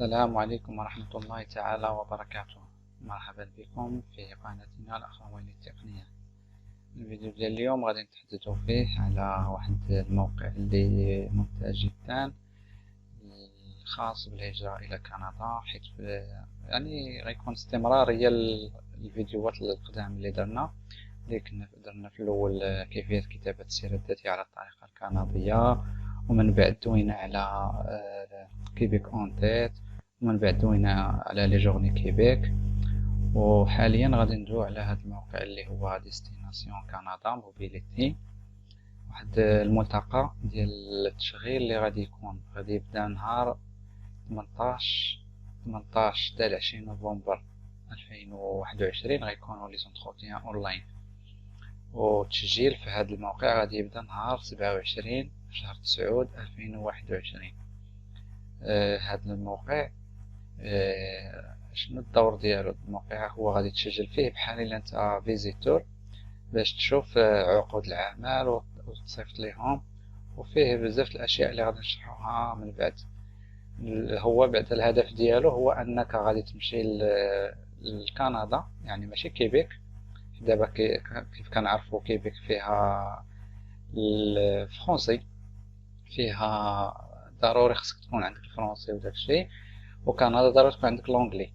السلام عليكم ورحمة الله تعالى وبركاته. مرحبا بكم في قناتنا الأخوين التقنية. الفيديو ديال اليوم غادي نتحدثوا فيه على واحد الموقع اللي ممتاز جدا الخاص بالهجرة إلى كندا، حيث يعني غيكون استمرارية الفيديوهات القدام اللي درنا في الأول كيفية كتابة السيرة الذاتية على الطريقة الكندية، ومن بعد دوينا على كيبيك اون تيت، ومن بعد دوينا على لي جورني كيبيك. وحاليا غادي ندوي على هذا الموقع اللي هو ديستيناسيون كندا موبيليتي، واحد الملتقى ديال التشغيل اللي غادي يبدا نهار 18 حتى ل 20 نوفمبر 2021. غيكونوا لي زونتروتيان اونلاين، والتسجيل في هذا الموقع غادي يبدا نهار 27 شهر 9 2021. هذا الموقع شنو الدور ديالو؟ الموقع هو غادي تسجل فيه بحال الا انت فيزيتور باش تشوف عقود العمل وتصيفط ليهم، وفيه بزاف الاشياء اللي غادي نشرحوها من بعد. هو بعد الهدف ديالو هو انك غادي تمشي لكندا، يعني ماشي كيبيك. دابا كيف كنعرفوا كيبيك فيها الفرنسي، فيها ضروري خصك تكون عندك الفرنسي وداكشي، وكندا ضروري تكون عندك لونجلي.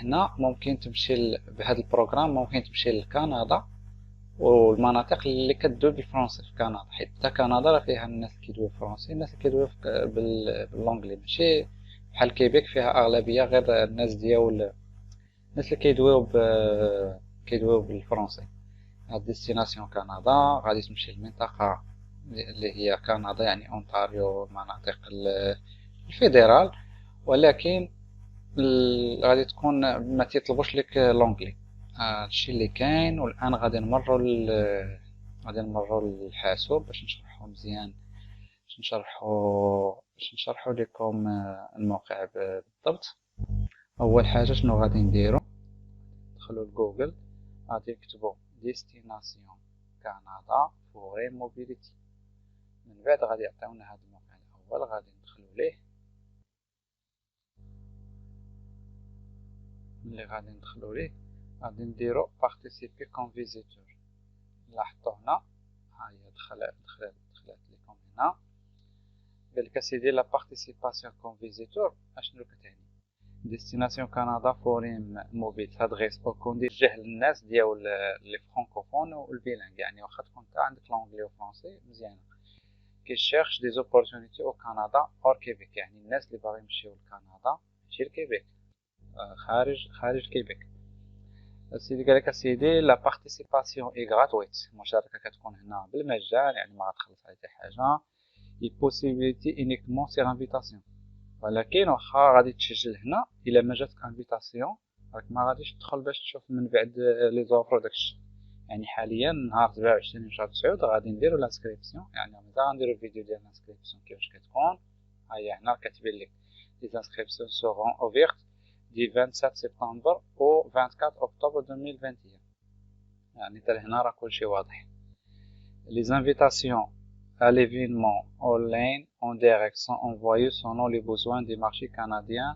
هنا ممكن تمشي بهذا البروغرام، ممكن تمشي لكندا والمناطق اللي كدوي بالفرنسي في كندا، حيت حتى كندا راه فيها الناس اللي كيدويو بالفرنسي، الناس اللي كيدويو باللونجلي، ماشي بحال كيبيك فيها اغلبيه غير الناس ديال الناس اللي كيدويو بالفرنسي. هاد ديستيناسيون كندا غادي تمشي للمنطقه اللي هي كندا، يعني اونتاريو، مناطق الفيدرال، ولكن غادي تكون ما تيطلبوش لك لونجلي. هادشي اللي كاين. والان غادي نمروا للحاسوب باش نشرحوا مزيان، باش نشرحوا لكم الموقع بالضبط. اول حاجه شنو غادي نديروا؟ ندخلوا لجوجل، غادي نكتبوا ديستيناسيون كندا فوري موبيليتي. من بعد غادي يعطيونا هذا الموقع الاول، غادي ندخلوا ليه. ملي غادي ندخلوا ليه غادي نديروا بارتيسيبي كوم فيزيتور. لاحظتوا هنا، ها هي دخلت لكم هنا، قال لك اسيدي لا بارتيسيباسيون كوم فيزيتور. اشنو كتعني؟ ديستيناسيون كندا فوري موبيل تادغيس او كونديجه للناس ديال لي فرانكوفون والبيلانغ، يعني واخا تكون انت عندك لونجلي وفرنسي مزيانه. كيشيرش دي زوبورتونيتي او كندا اور كيبيك، يعني الناس اللي باغي يمشيو لكندا ماشي لكيبيك، خارج كيبيك. سيدي قالك اسيدي لا بارتيسيباسيون اي غراتويت، المشاركه كتكون هنا بالمجان، يعني ما غتخلص على حتى حاجه. اي بوسيبيليتي انيكمون سير انفيتاسيون، ولكن واخا غادي تسجل هنا الا ما جاتك انفيتاسيون راك ما غاديش تدخل باش تشوف من بعد لي زوفر وداكشي. يعني حاليا نهار 27 شهر 9 غادي نديرو لانسكريبسيون، يعني مازال غنديرو الفيديو ديال لانسكريبسيون كيفاش كتكون. ها هي هنا كاتبين لك لي انسكريبسيون سورون اوفيرت دي 27 سبتمبر و 24 اكتوبر 2021، يعني حتى هنا راه كلشي واضح. لي انفيتاسيون à l'événement en ligne en direct sont envoyées selon les besoins du marché canadien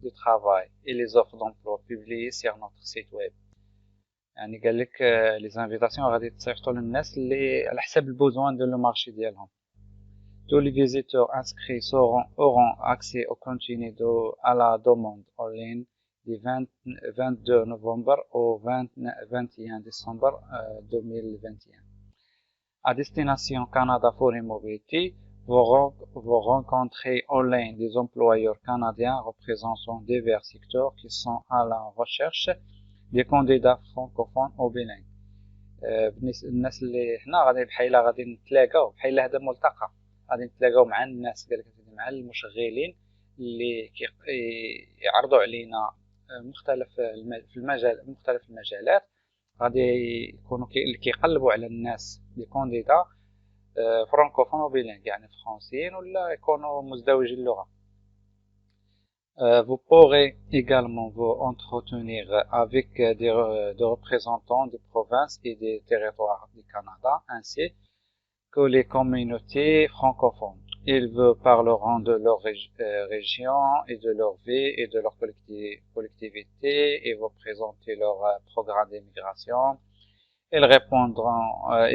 du travail et les offres d'emploi publiées sur notre site web. يعني قال لك لي انفيتاسيون غادي تصيفطوا للناس اللي على حسب البوزوان ديال لو مارشي ديالهم. Tous les visiteurs inscrits auront accès au contenu à la demande en ligne du 22 novembre au 21 décembre 2021. À destination Canada for Mobility, vous rencontrez en ligne des employeurs canadiens représentant divers secteurs qui sont à la recherche des candidats francophones ou bilingues. الناس اللي هنا غادي بحال غادي نتلاقاو، بحال هذا ملتقى غادي نتلاقاو مع الناس، قالك مع المشغلين اللي يعرضوا علينا مختلف المجالات. غادي يكونوا اللي كيقلبوا على الناس لي كانديدا فرانكوفون وبيلينغ، يعني فرنسيين ولا يكونوا مزدوجي اللغه. Vous pourrez également vous entretenir avec des représentants des provinces et des territoires du Canada ainsi que les communautés francophones. Ils vous parleront de leur région et de leur vie et de leur collectivité et vous présenter leur programme d'immigration. Ils répondront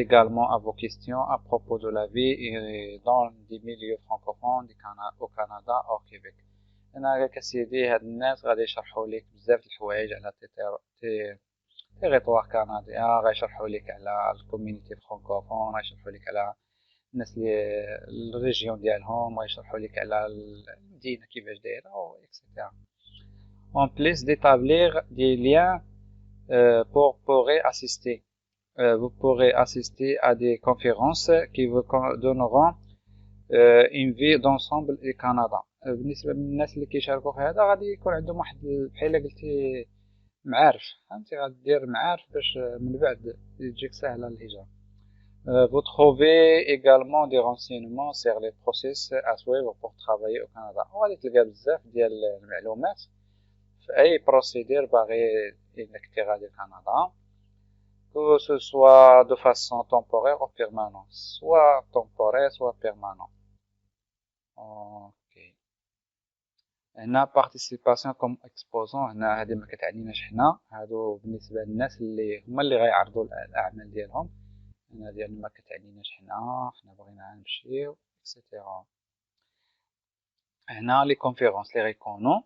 également à vos questions à propos de la vie et dans des milieux francophones au Canada au Québec. انا كسيدي هاد الناس غادي يشرحوا لك بزاف د الحوايج على تيريطوار كنديا، غيشرحوا لك على الكوميونيتي فرانكوفون، غيشرحوا لك على الناس اللي الريجيون ديالهم، غيشرحوا لك على المدينه كيفاش دايره و اكسيتيرا. En plus d'établir des liens pourrez assister. Vous pourrez assister à des conférences qui vous donneront une vue d'ensemble du Canada. بالنسبه للناس اللي كيشاركوا في هذا غادي يكون عندهم واحد بحال قلتي معارف، فهمتي، غادي دير معارف باش من بعد تجيك سهله الهجره. Vous trouvez également des renseignements sur les process à suivre pour travailler au Canada. وغادي تلقى بزاف ديال المعلومات في اي بروسيدير باغي انك تغادي لكندا، que ce soit de façon temporaire ou permanente, soit temporaire soit permanent. اوكي، هنا participation comme exposant، هنا هذه ما كتعنيناش حنا، هادو بالنسبه للناس اللي هما اللي غيعرضوا الاعمال ديالهم، هنا ديال ما كتعنيناش حنا بغينا نمشيو اكسيتيرا. هنا لي كونفيرونس اللي غيكونوا،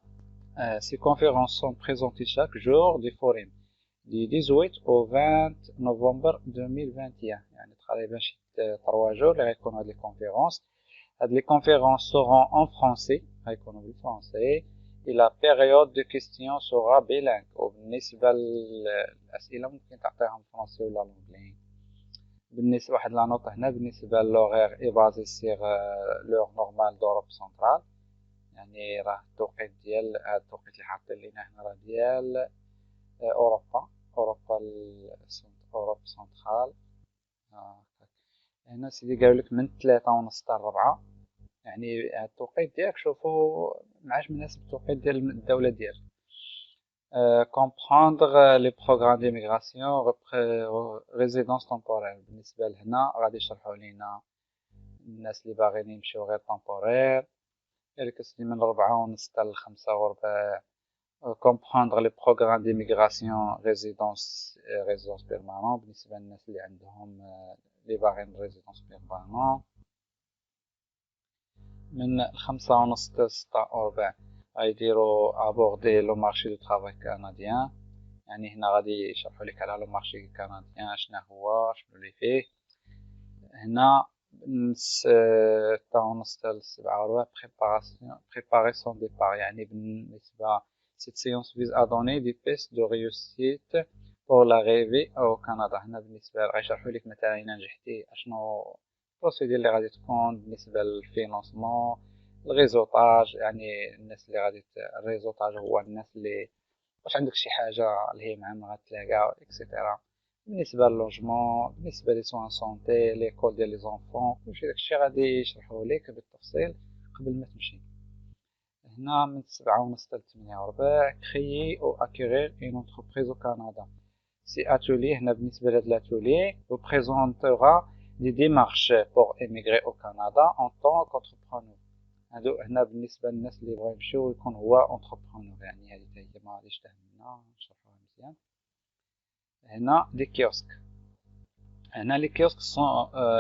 ces conférences sont présentées chaque jour du forum du 18 au 20 novembre 2021. يعني تقريبا شي 3 جور اللي غيكونوا هاد لي كونفيرونس. هاد لي كونفيرونس seront en français، غيكونوا بالفرنسي، et la période de questions sera bilingue. وبالنسبه للاسئله ممكن تعطيهم فرنسي ولا لونجلي. بالنسبه واحد لا نوط هنا بالنسبه للوغير اي بازي سيغ لور نورمال دوروب سنترال، يعني راه التوقيت ديال هاد التوقيت اللي حاطين لينا هنا راه ديال اوروبا اوروب سنترال. هنا سيدي قالوا لك من 3:30 حتى 4، يعني التوقيت ديالك شوفوا معاش مناسب التوقيت ديال الدوله ديالك. comprendre les programmes d'immigration résidence temporaire. بالنسبه لهنا غادي يشرحوا لينا الناس اللي باغيين يمشيو غير temporaire، الكسلي من 4:30 حتى 5:15. comprendre les programmes d'immigration résidence permanente، بالنسبه للناس اللي عندهم اللي باغيين résidence permanente. من 5:30 حتى 6:15 غيديروا ابوردي لو مارشي دو طرافاي كنديان، يعني هنا غادي يشرحوا لك على لو مارشي كنديان شنو هو شنو اللي فيه. هنا من 6:30 حتى 7:15 préparation départ، يعني بالنسبه cette séance vise à donner des pistes de réussite pour l'arrivée au Canada. هنا بالنسبه غيشرحوا لك مثلا الا نجحتي اشنو البروسيدير اللي غادي تكون بالنسبه للفينانسمون، الريزوطاج، يعني الناس اللي غادي الريزوطاج هو الناس اللي واش عندك شي حاجه اللي هي معاهم غتلاقاها اكسيتيرا. بالنسبه للوجمون، بالنسبه لي سوان سونتي، ليكول ديال لي زونفون، كلشي داكشي غادي يشرحوه لك بالتفصيل قبل ما تمشي. هنا من 7:30 حتى 8:15 créer ou acquérir une entreprise au Canada. سي atelier، هنا بالنسبه لهاد l'atelier vous présentera des démarches pour émigrer au Canada en tant qu'entrepreneur. هادو هنا بالنسبه للناس اللي بغاو يمشيو يكون هو entrepreneur، يعني هذه حتى هي ما غاديش تهمنا نشرحوها مزيان. هنا لي كيوسك، هنا لي كيوسك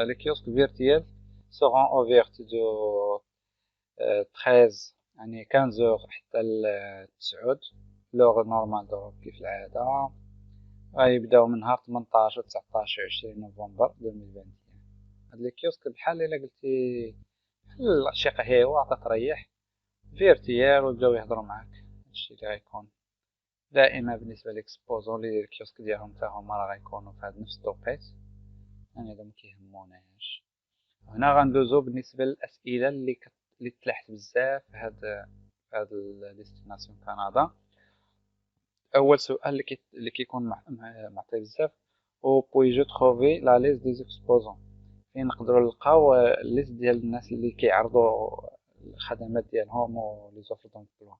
les kiosques virtuels seront ouverts de 13 يعني 15 حتى ل 9 لوغ نورمال دروب كيف العاده. غيبداو من نهار 18 و 19 و 20 نوفمبر 2021. هاد لي كيوسك بحال الا قلتي بحال شي قهيوه عطا تريح فيرتيال ويبداو يهضروا معاك. هادشي اللي غيكون دائما بالنسبه ليكسبوزون لي الكيوسك ديالهم حتى هما راه غيكونوا في هاد نفس التوقيت، يعني هذا مكيهموناش. هنا غندوزو بالنسبه للاسئله اللي تلاحت بزاف في هاد الديستيناسيون كندا. اول سؤال اللي كيكون معطي بزاف، او بويجو تروفي لا ليست دي زيكسبوزون، فين نقدروا نلقاو الليست ديال الناس اللي كيعرضوا الخدمات ديالهم و لي زوفر دومبلوا.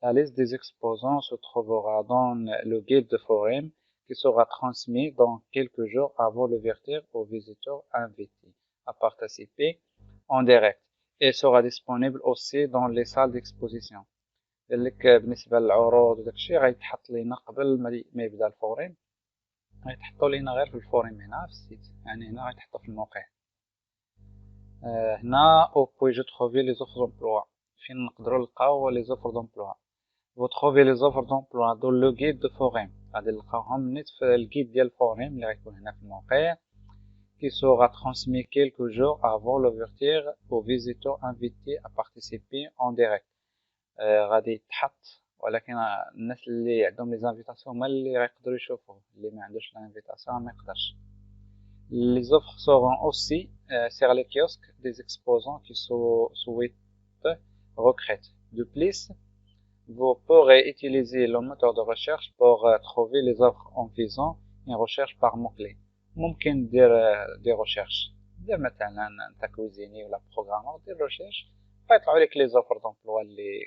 La liste des exposants se trouvera dans le guide de forum qui sera transmis dans quelques jours avant l'ouverture aux visiteurs invités à participer en direct. et sera disponible aussi dans les salles d'exposition. لك بالنسبه للعروض وداك الشيء غيتحط لينا قبل ما يبدا الفورم، غيتحطوا لينا غير في الفورم هنا في السيت، يعني هنا غيتحطوا في الموقع. هنا او بويجو تروفي لي زوفر دومبلوا، فين نقدروا نلقاو لي زوفر دومبلوا. vous trouvez les offres d'emploi dans le guide de forum، غادي نلقاوهم نيت في الجيد ديال الفورم اللي غيكون هنا في الموقع، qui sera transmis quelques jours avant l'ouverture aux visiteurs invités à participer en direct. غادي يتحط، ولكن الناس اللي عندهم لي زانفيتاسيون هما اللي غيقدروا يشوفوه، اللي ما عندوش لانفيتاسيون ما يقدرش. Les offres seront aussi sur les kiosques des exposants qui souhaitent recruter. De plus, vous pourrez utiliser le moteur de recherche pour trouver les offres en faisant une recherche par mots-clés. ممكن دير recherche، دير مثلا انت كويزيني ولا بروغرامر، دير recherche فيطلعوا لك لي زوفر دومبلوا اللي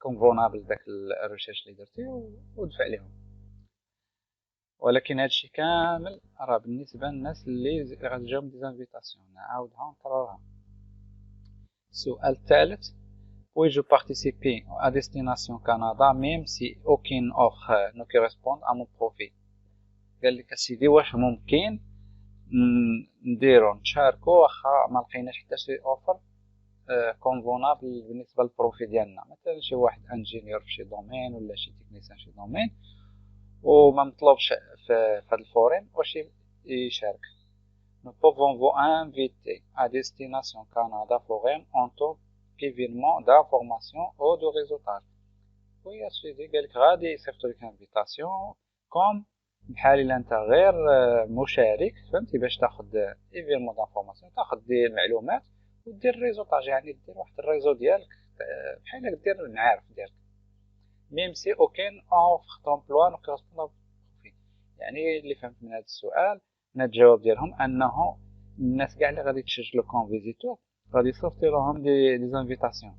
كونفونابل داك الريشيرش اللي درتي ودفع لهم. ولكن هادشي كامل راه بالنسبه للناس اللي غادي تجاوب دي زانفيتاسيون. نعاودها ونكررها. السؤال الثالث، puis-je participer à Destination Canada même si aucune offre ne correspond à mon profil؟ قال لك اسيدي واش ممكن نديرو نشاركو واخا ما لقيناش حتى شي اوفر كونفونابل بالنسبه للبروفي ديالنا، مثلا شي واحد انجينيور في شي دومين ولا شي تكنيسيان في شي دومين وما مطلوبش في هذا الفورم واش يشارك. Nous pouvons vous inviter à Destination Canada Forum en tant qu'événement d'information ou de réseautage. وي اسيدي قال لك غادي يصيفطوا لك انفيتاسيون كوم بحال الا انت غير مشارك، فهمتي، باش تاخذ ايفيرمون دانفورماسيون، تاخذ دي المعلومات ودير ريزوطاج، يعني دير واحد الريزو ديالك بحال دير المعارف ديالك. ميم سي اوكين اوفر دومبلوا نو كورسبوند فيه، يعني اللي فهمت من هذا السؤال من الجواب ديالهم انه الناس كاع اللي غادي تسجلوا كون فيزيتور غادي يصيفطوا لهم دي زانفيتاسيون.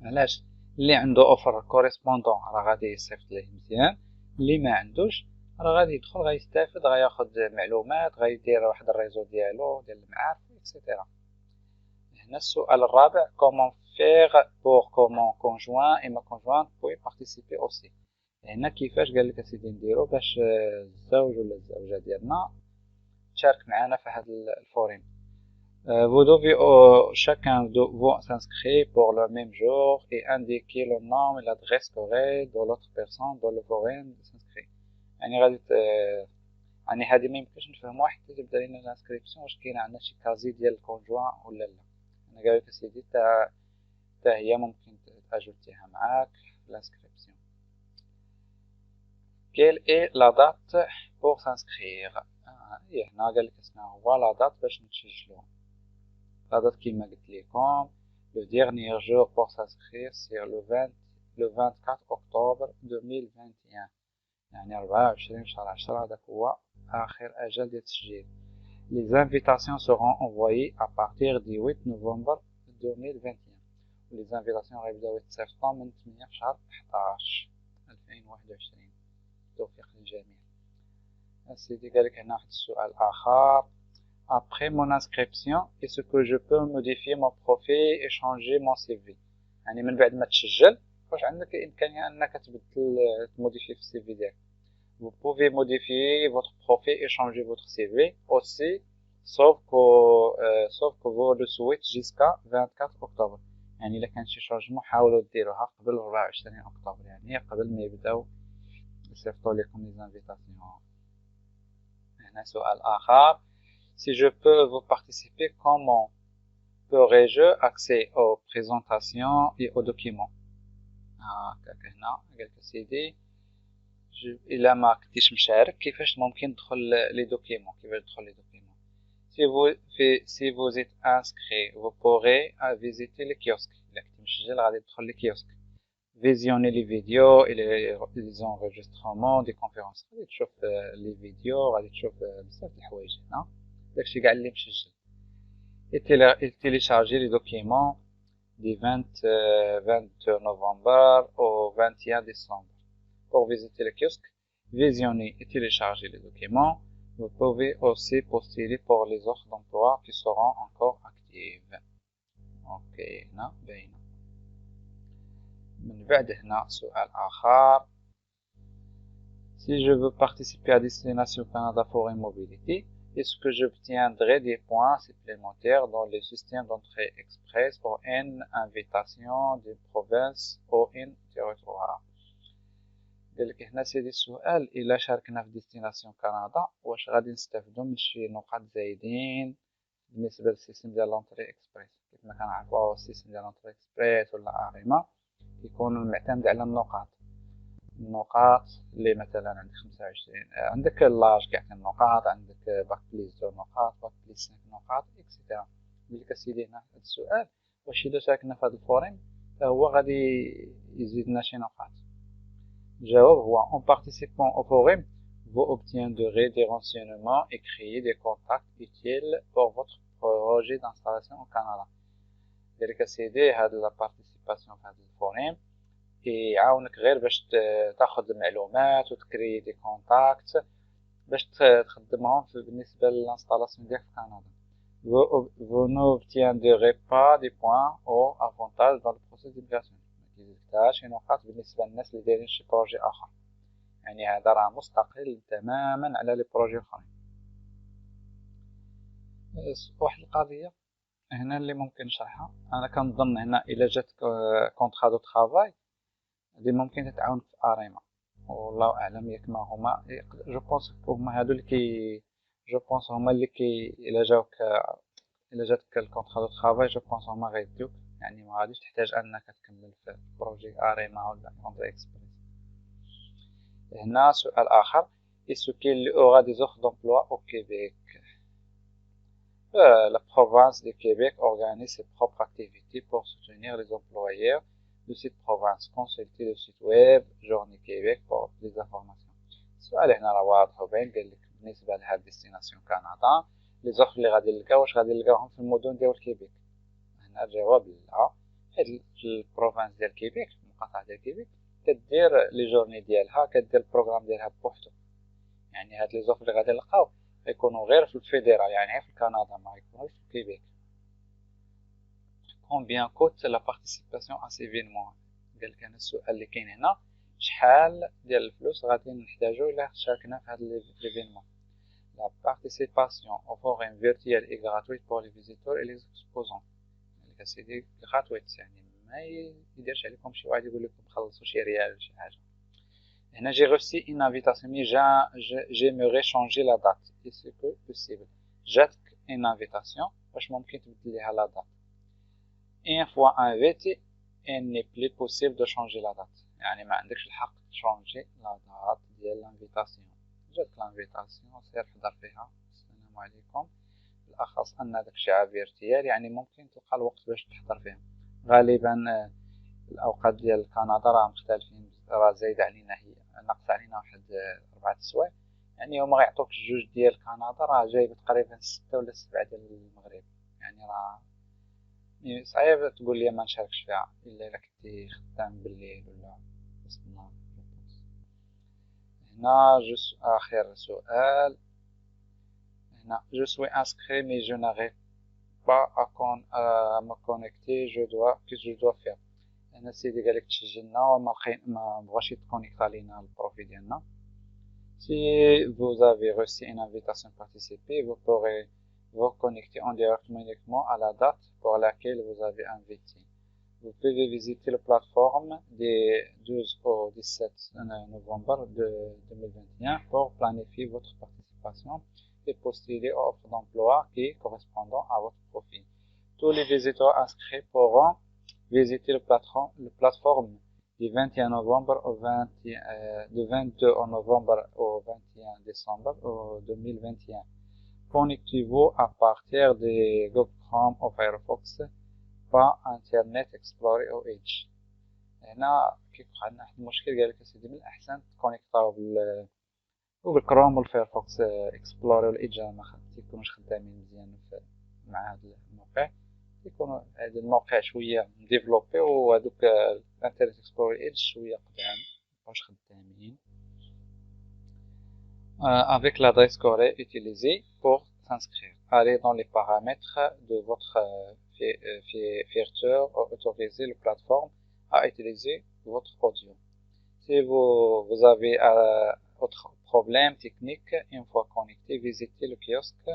علاش؟ اللي عنده اوفر كوريسبوندون راه غادي يصيفط ليه مزيان، اللي ما عندوش راه غادي يدخل غيستافد، غياخذ معلومات، غيدير واحد الريزو ديالو ديال المعارف اكسيتيرا. هنا السؤال الرابع، comment faire pour que mon conjoint et ma conjointe puissent participer aussi؟ هنا كيفاش قال لك اسيدي نديرو باش الزوج ولا الزوجه ديالنا تشارك معنا في هذا الفورم. Vous devez chacun de vous s'inscrire pour le même jour et indiquer le nom et l'adresse correcte de l'autre personne dans le forum s'inscrire. يعني غادي يعني هذه ما يمكنش نفهموها حتى تبدا لنا الانسكريبسيون واش كاين عندنا شي كازي ديال الكونجوان ولا لا. انا قال لك اسيدي حتى هي ممكن تاجوتيها معاك في الانسكريبسيون. Quelle est la date pour s'inscrire؟ هنا قال لك شنو هو لا دات باش نتسجلوا. لا دات كيما قلت لكم le dernier jour pour s'inscrire c'est le 24 octobre 2021، يعني 24 شهر 10 هذاك هو آخر أجل ديال التسجيل. Les invitations seront envoyées à partir du 8 novembre 2021. Les invitations غيبداو يتصيفطوا من 8 في شهر 11 2021. توفيق للجميع. سيدي قالك هنا واحد السؤال آخر. Après mon inscription, est-ce que je peux modifier mon profil et changer mon CV؟ يعني من بعد ما تسجل واش عندك الإمكانية أنك تموديفي في السي في ديالك. Vous pouvez modifier votre profil et changer votre CV aussi, sauf que vous le souhaitez jusqu'à 24 octobre. يعني إلا كان شي شونجمون حاولوا ديروها قبل 24 أكتوبر، يعني قبل ما يبداو يصيفطوا لكم لي زانفيتاسيون. هنا سؤال آخر. Si je peux vous participer, comment pourrais-je accéder aux présentations et aux documents؟ هكاك هنا قالك سيدي إلا ما كنتيش مشارك كيفاش ممكن تدخل لي دوكيمون، كيفاش تدخل لي دوكيمون. Si vous êtes inscrit, vous pourrez visiter les kiosques. إلا كنتي مسجل غادي تدخل لي كيوسك. Visionner les vidéos et les enregistrements des conférences. غادي تشوف لي فيديو، غادي تشوف بزاف د الحوايج هنا، داكشي كاع اللي مسجل. Et télécharger les documents du 22 novembre au 21 décembre. Pour visiter le kiosque, visionner et télécharger les documents. Vous pouvez aussi postuler pour les offres d'emploi qui seront encore actives. اوكي هنا باينه. من بعد هنا سؤال اخر. Si je veux participer à Destination Canada Foreign Mobility, est-ce que j'obtiendrai des points supplémentaires dans le système d'entrée express pour une invitation d'une province ou un territoire? قالك هنا سيدي السؤال، إلا شاركنا في ديستيناسيون كندا واش غادي نستافدو من شي نقاط زايدين بالنسبة للسيستم ديال لونطري اكسبريس؟ كيف ما كنعرفو السيستم ديال لونطري اكسبريس ولا اريما كيكون معتمد على النقاط اللي مثلا عندك 25 عندك لاج كاع النقاط، عندك باك بليس 2 نقاط، باك بليس 5 نقاط اكسيتيرا. قالك سيدي هنا هاد السؤال واش إلا شاركنا في هاد الفورم فهو غادي يزيدنا شي نقاط. الجواب هو en participant au forum vous obtiendrez des renseignements et créer des contacts utiles pour votre projet d'installation au Canada. قالك سيدي هاد لا بارتيسيباسيون في هاد الفورم كيعاونك غير باش تاخذ المعلومات وتكري دي كونتاكت باش تخدمهم بالنسبه للانستالاسيون ديالك في كندا. vous n'obtiendrez pas des points ou avantages dans le processus d'immigration. ما كيزيدكش شي نقاط بالنسبه للناس اللي دايرين شي بروجي اخر، يعني هذا راه مستقل تماما على لي بروجي الاخرين. واحد القضيه هنا اللي ممكن نشرحها، انا كنظن هنا الا جات كونطرا دو طرافاي اللي ممكن تتعاون في اريما، والله اعلم ياك ما هما جو بونس هما هادو اللي جو بونس هما اللي الا جاوك الا جاتك الكونطرا دو طرافاي جو بونس هما غيديوك، يعني ما غاديش تحتاج انك تكمل في بروجي اريما ولا لونطري اكسبريس. هنا سؤال اخر، est-ce qu'il y aura des offres d'emploi au Québec? La province de Québec organise ses propres activités pour soutenir les employeurs de cette province. Consultez le site web Journée Québec pour plus d'informations. السؤال هنا راه واضح وباين، قال لك بالنسبه لهاد ديستيناسيون كندا لي زوفر اللي غادي نلقاو واش غادي نلقاوهم في المدن ديال كيبيك؟ هنا الجواب لا، حيت البروفانس ديال كيبيك المقاطعه ديال كيبيك كدير لي جورني ديالها، كدير البروغرام ديالها بوحدو، يعني هاد لي زوفر اللي غادي نلقاو غيكونوا غير في الفيدرال، يعني في كندا ما غيكونوش في كيبيك. combien coûte la participation à ces événements؟ قال لك انا السؤال اللي كاين هنا شحال ديال الفلوس غادي نحتاجو الا شاركنا في هاد ليفينمون؟ la participation au forum virtuel est gratuite pour les visiteurs et les exposants. قال لك سيدي gratuite يعني ما يديرش عليكم شي واحد يقول لكم خلصوا شي ريال ولا شي حاجه. هنا j'ai reçu une invitation mais j'aimerais changer la date. est-ce que possible؟ جاتك une invitation واش ممكن تبدل ليها لا دات؟ une fois invité il n'est plus possible de changer la date، يعني ما عندكش الحق تشونجي لا دات ديال الانفيتاسيون. جاتك الانفيتاسيون سير حضر فيها، السلام عليكم، بالاخص ان داك الشيء فيرتيال يعني ممكن تلقى الوقت باش تحضر فيهم. غالبا الاوقات ديال كندا راه مختلفين، راه زايد علينا، هي نقص علينا واحد 4 سوايع، يعني هما غيعطوك الجوج ديال كندا راه جايب تقريبا 6 ولا 7 ديال المغرب، يعني راه صعيب تقول لي ما نشاركش فيها الا كنتي خدام بالليل ولا وسط النهار. هنا اخر سؤال، هنا je suis inscrit mais je n'arrive pas à me connecter, qu'est-ce que je dois faire؟ هنا سيدي قالك تسجلنا وما ما بغاش يتكونيكتا لينا البروفيل ديالنا. Si vous avez reçu une invitation à participer, vous pourrez vous connecter en directement à la date pour laquelle vous avez invité. Vous pouvez visiter la plateforme des 12 au 17 novembre 2021 pour planifier votre participation et postuler aux offres d'emploi qui correspondent à votre profil. Tous les visiteurs inscrits pourront visiter la plateforme du 21 novembre au 22 novembre au 21 décembre 2021. Connectez-vous à partir de Google Chrome ou Firefox با انترنت اكسبلوري او ايدج. هنا كيوقع لنا واحد المشكل، قال لك اسيدي من الاحسن تكونيكطاو جوجل كروم والفايرفوكس اكسبلوري والايدج ما تيكونوش خدامين مزيان مع هذا الموقع، يكونوا هذا الموقع شويه ديفلوبي وهذوك الانترنت اكسبلوري ايدج شويه قدام مابقاوش خدامين. avec l'adresse courriel utilisée pour s'inscrire. Allez dans les paramètres de votre firteur autoriser la plateforme à utiliser votre audio. Si vous avez autre problème technique, une fois connecté, visitez le kiosque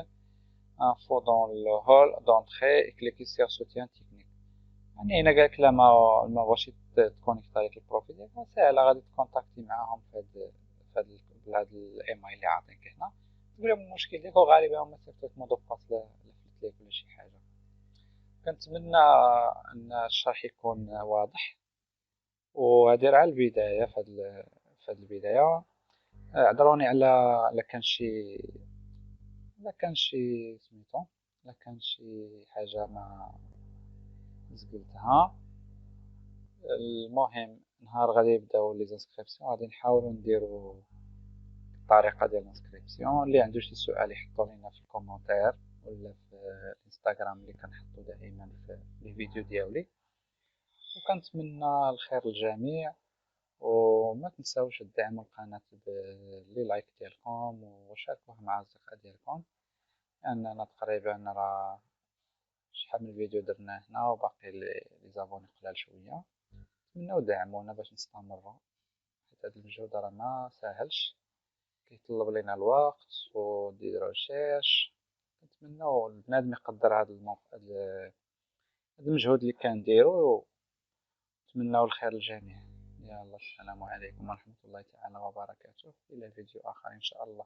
info dans le hall d'entrée et cliquez sur soutien technique. يعني الا قالك لا ما بغاش تكونيكت عليك البروفيل ديالك ساهله، غادي تكونتاكتي معاهم في هاد الايميل اللي عاطينك هنا، تقول لهم المشكل ديالك وغالبا هما صيفط لك مود باس لفت ليك ولا شي حاجه. كنتمنى ان الشرح يكون واضح، وهذه راه البدايه في هاد البدايه. اعذروني على لا كان شي سميتو لا كان شي حاجه ما زقلتها. المهم نهار غادي يبداو لي زانسكريبسيون غادي نحاولوا نديرو الطريقه ديال الانسكريبسيون. اللي عنده شي سؤال يحطوا لينا في الكومونتير ولا في الانستغرام اللي كنحطو دائما في لي فيديو ديالي. وكنتمنى الخير للجميع، وما تنساوش تدعموا القناه بلي لايك ديالكم وشاركوها مع الاصدقاء ديالكم، لاننا تقريبا راه شحال من فيديو درنا هنا وباقي لي زابوني قلال شويه. نتمنوا دعمونا باش نستمروا، حيت هاد المجهود راه ما ساهلش، كيطلب لينا الوقت ودير ريشيرش. نتمنوا البنادم يقدر هاد المجهود اللي كنديرو، ونتمنوا الخير للجميع. يلا السلام عليكم ورحمة الله تعالى وبركاته، إلى فيديو آخر إن شاء الله.